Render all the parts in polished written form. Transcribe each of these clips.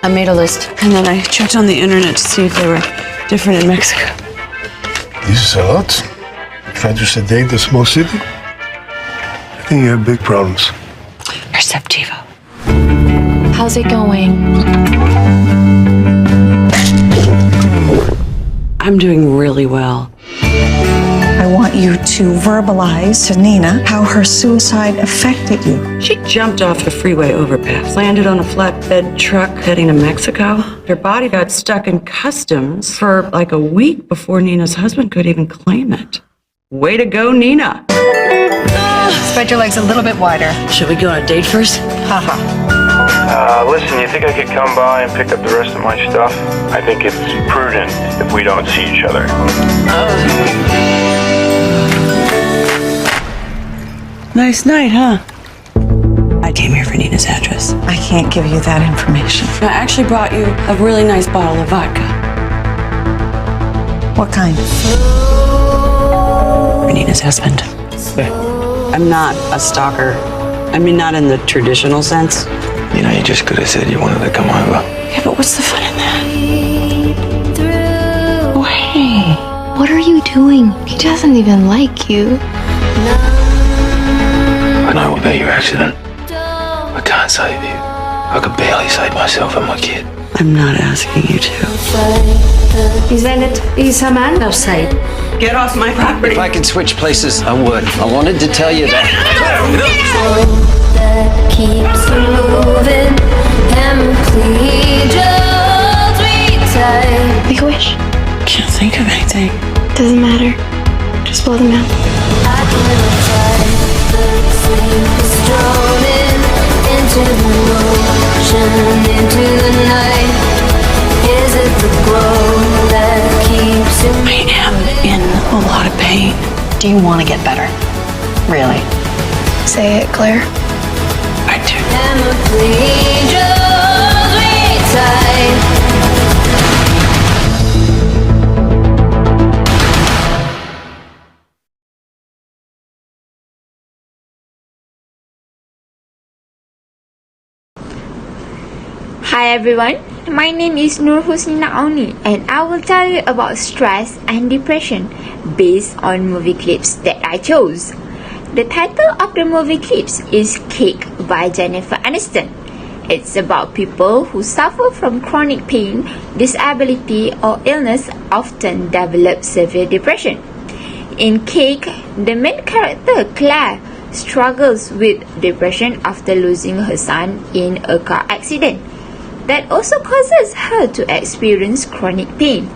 I made a list. And then I checked on the internet to see if they were different in Mexico. This is a lot. Trying to sedate a small city? I think you have big problems. Perceptivo. How's it going? I'm doing really well. I want you to verbalize to Nina how her suicide affected you. She jumped off the freeway overpass, landed on a flatbed truck heading to Mexico. Her body got stuck in customs for like a week before Nina's husband could even claim it. Way to go, Nina. Spread your legs a little bit wider. Should we go on a date first? Listen, you think I could come by and pick up the rest of my stuff? I think it's prudent if we don't see each other. Nice night, huh? I came here for Nina's address. I can't give you that information. I actually brought you a really nice bottle of vodka What kind? for Nina's husband. I'm not a stalker. I mean, not in the traditional sense. You know, you just could have said you wanted to come over. Yeah, but what's the fun in that? Oh, hey. What are you doing? He doesn't even like you. I know about your accident. I can't save you. I could barely save myself and my kid. I'm not asking you to. Is a man outside? Get off my property. If I could switch places, I would. I wanted to tell you that. That keeps you moving, and please just retire. Make a wish. Can't think of anything. Doesn't matter. Just blow them out. I can't fight the sleep is droning into the ocean, into the night. Is it the glow that keeps you? I am in a lot of pain. Do you want to get better? Really? Say it, Claire. I do. And please just retire. Hi everyone, my name is Nur Husnina Auni and I will tell you about stress and depression based on movie clips that I chose. The title of the movie clips is Cake by Jennifer Aniston. It's about people who suffer from chronic pain, disability or illness often develop severe depression. In Cake, the main character Claire struggles with depression after losing her son in a car accident that also causes her to experience chronic pain.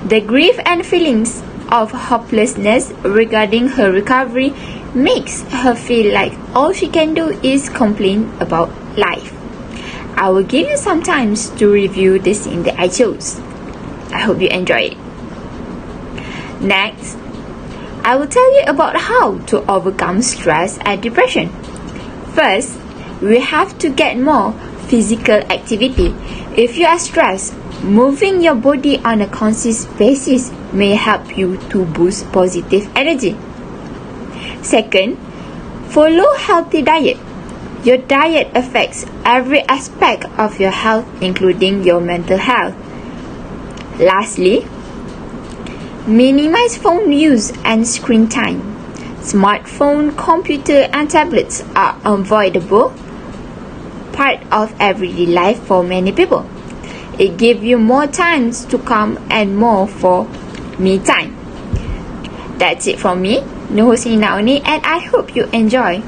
The grief and feelings of hopelessness regarding her recovery makes her feel like all she can do is complain about life. I will give you some time to review the scene that I chose. I hope you enjoy it. Next, I will tell you about how to overcome stress and depression. First, we have to get more physical activity. If you are stressed, moving your body on a consistent basis may help you to boost positive energy. Second, follow healthy diet. Your diet affects every aspect of your health, including your mental health. Lastly, minimize phone use and screen time. Smartphone, computer and tablets are unavoidable part of everyday life for many people. It gives you more times to come and more for me time. That's it from me, Nur Husnina Auni, and I hope you enjoy.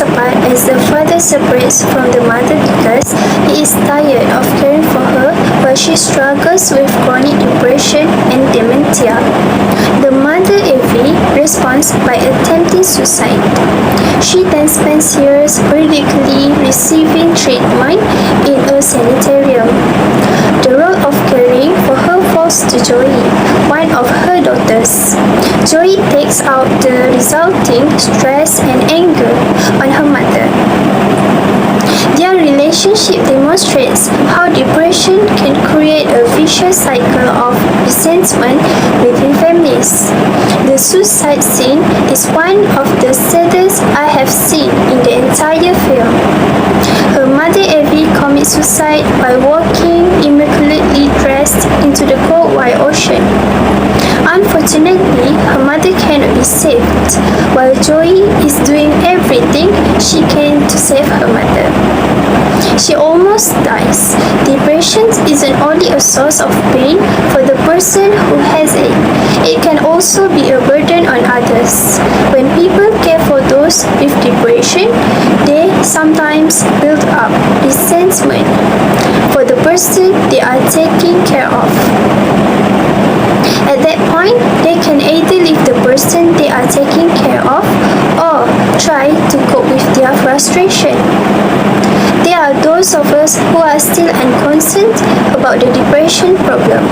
apart as the father separates from the mother because he is tired of caring for her while she struggles with chronic depression and dementia. The mother Evie responds by attempting suicide. She then spends years periodically receiving treatment in a sanitarium. The role of caring for her falls to Joey, one of her daughters. Joey takes out the resulting stress and anger on her mother. Their relationship demonstrates how depression can create a vicious cycle of resentment within families. The suicide scene is one of the saddest I have seen in the entire film. Her mother Evie commits suicide by walking immaculately dressed into the cold white ocean. Unfortunately, her mother cannot be saved, while Joey is doing everything she can to save her mother. She almost dies. Depression isn't only a source of pain for the person who has it, it can also be a burden on others. When people care for those with depression, they sometimes build up resentment for the person they are taking care of. At that point, they can either leave the person they are taking care of or try to cope with their frustration. There are those of us who are still unconcerned about the depression problem.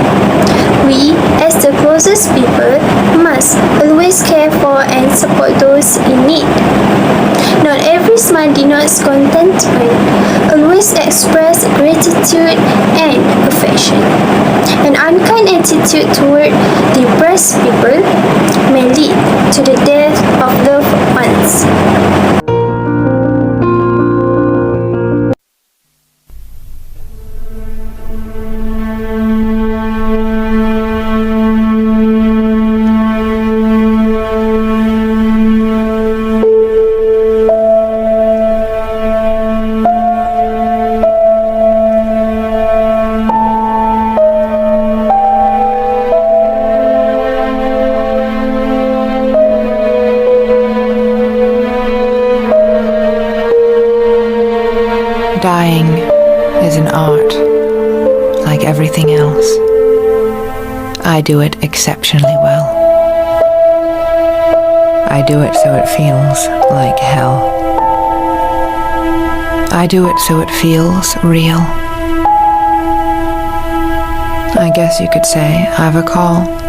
We, as the closest people, must always care for and support those in need. Not every smile denotes contentment. Always express gratitude and affection. An unkind attitude toward depressed people may lead to the death of loved ones. Dying is an art, like everything else. I do it exceptionally well. I do it so it feels like hell. I do it so it feels real. I guess you could say I've a call.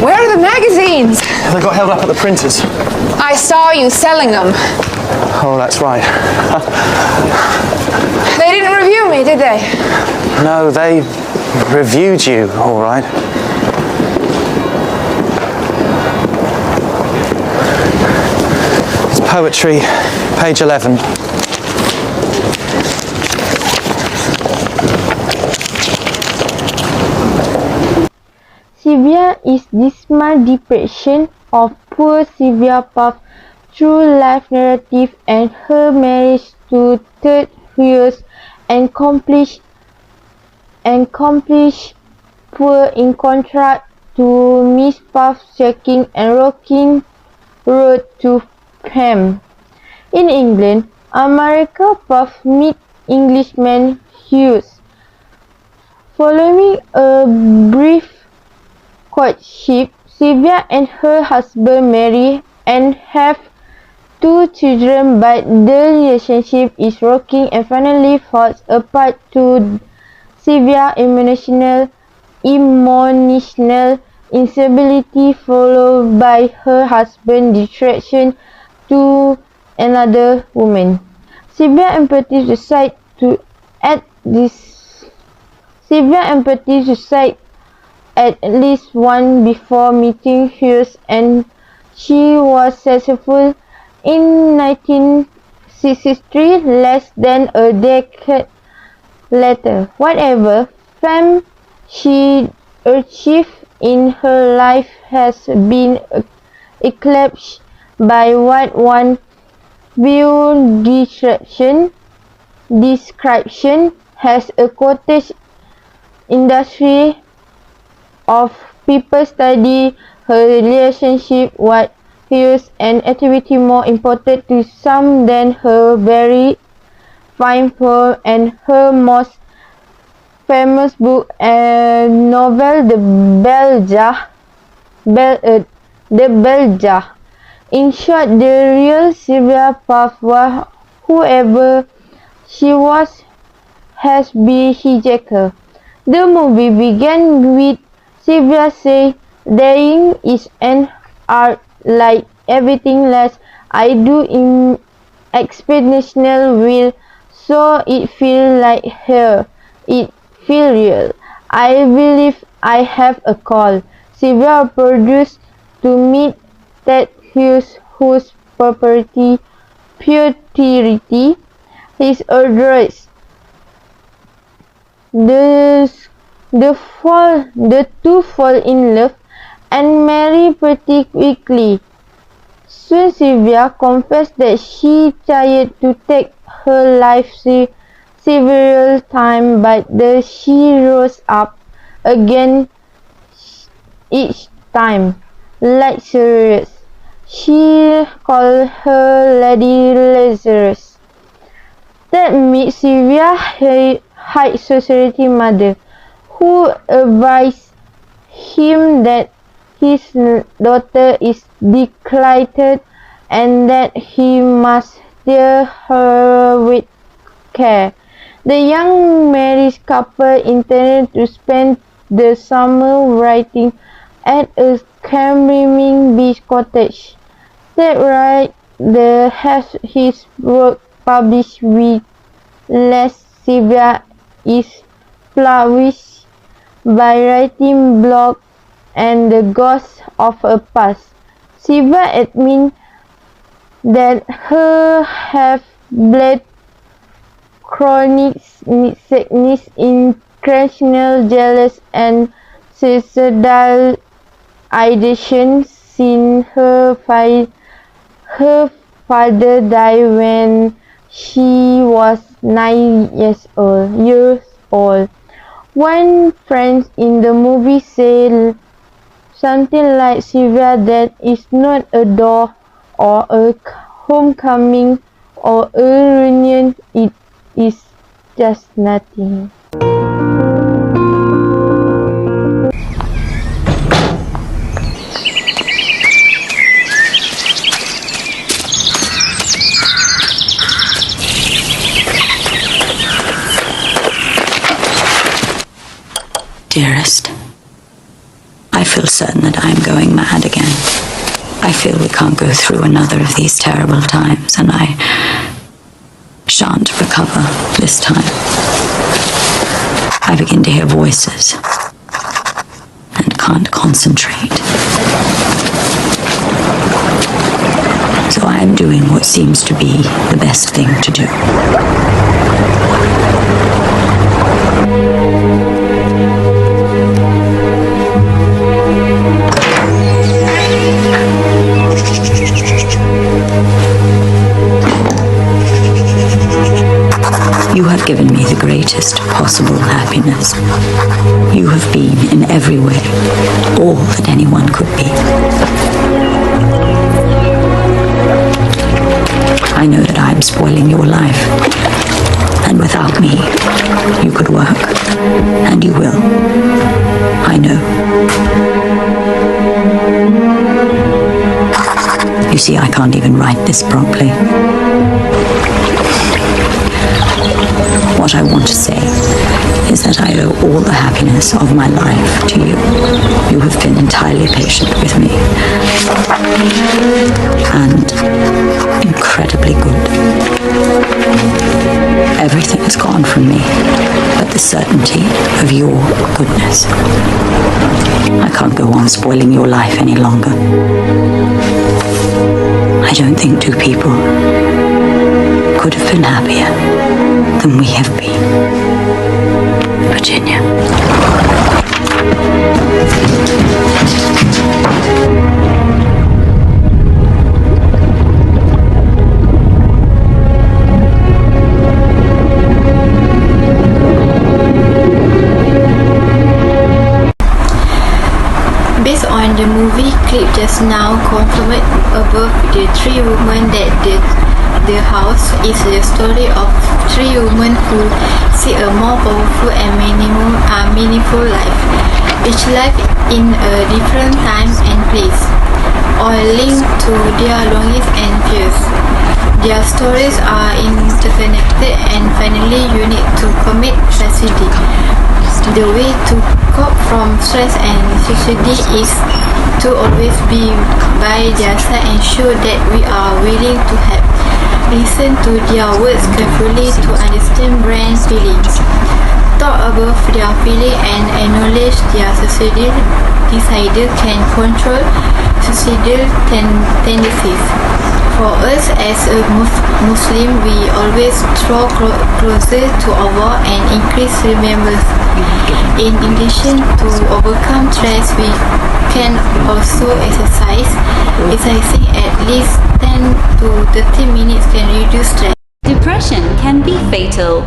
Where are the magazines? They got held up at the printers. I saw you selling them. Oh, that's right. They didn't review me, did they? No, they reviewed you, all right. It's poetry, page 11. Sylvia is dismal depression of poor Sylvia Puff's true life narrative and her marriage to third wheels accomplished poor in contrast to Miss Puff's shaking and rocking road to Pam. In England, America Puff meet Englishman Hughes. Following a brief courtship, Sylvia and her husband marry and have 2 children, but the relationship is rocky and finally falls apart to severe emotional instability followed by her husband's distraction to another woman. Severe empathy suicide at least once before meeting Hughes, and she was successful in 1963, less than a decade later. Whatever fame she achieved in her life has been eclipsed by what one view description as a cottage industry of people study her relationship with Hughes, an activity more important to some than her very fine form and her most famous book and novel, The Bell Jar. In short, the real Sylvia Plath, whoever she was, has been hijacked. The movie began with Sylvia saying, "Dying is an art like everything else I do in exceptional will, so it feels like her. It feels real. I believe I have a call." Sylvia produced to meet Ted Hughes, whose purity his address. The two fall in love and marry pretty quickly. Soon Sylvia confessed that she tried to take her life several times, but she rose up again each time. Lazarus. She called her Lady Lazarus. That made Sylvia high society mother, who advised him that his daughter is declared and that he must steer her with care. The young married couple intended to spend the summer writing at a Camberwell beach cottage. Ted Wright has his work published with less. Sylvia is flourished by writing blog and the ghost of a past. Sylvia admits that her have bled chronic sadness, increasing jealous and suicidal ideation since her father died when she was 9 years old. One friend in the movie said something like, "Sylvia, that is not a door or a homecoming or a reunion, it is just nothing." Dearest, I feel certain that I'm going mad again. I feel we can't go through another of these terrible times, and I shan't recover this time. I begin to hear voices and can't concentrate. So I am doing what seems to be the best thing to do. You have given me the greatest possible happiness. You have been, in every way, all that anyone could be. I know that I'm spoiling your life. And without me, you could work. And you will. I know. You see, I can't even write this properly. What I want to say is that I owe all the happiness of my life to you. You have been entirely patient with me. And incredibly good. Everything has gone from me, but the certainty of your goodness. I can't go on spoiling your life any longer. I don't think two people could have been happier than we have been. Virginia. Based on the movie clip just now confirmed above, the three women that did the house is the story of three women who see a more powerful and meaningful life, each life in a different time and place, all linked to their longings and fears. Their stories are interconnected and finally unique to commit tragedy. The way to cope from stress and tragedy is to always be by their side and show that we are willing to help. Listen to their words carefully to understand Brand's feelings. Talk above their feelings and acknowledge their suicidal desire can control suicidal tendencies. For us as a Muslim, we always draw closer to Allah and increase remembrance. In addition to overcome stress, we can also exercise. Exercising at least 10 to 30 minutes can reduce stress. Depression can be fatal.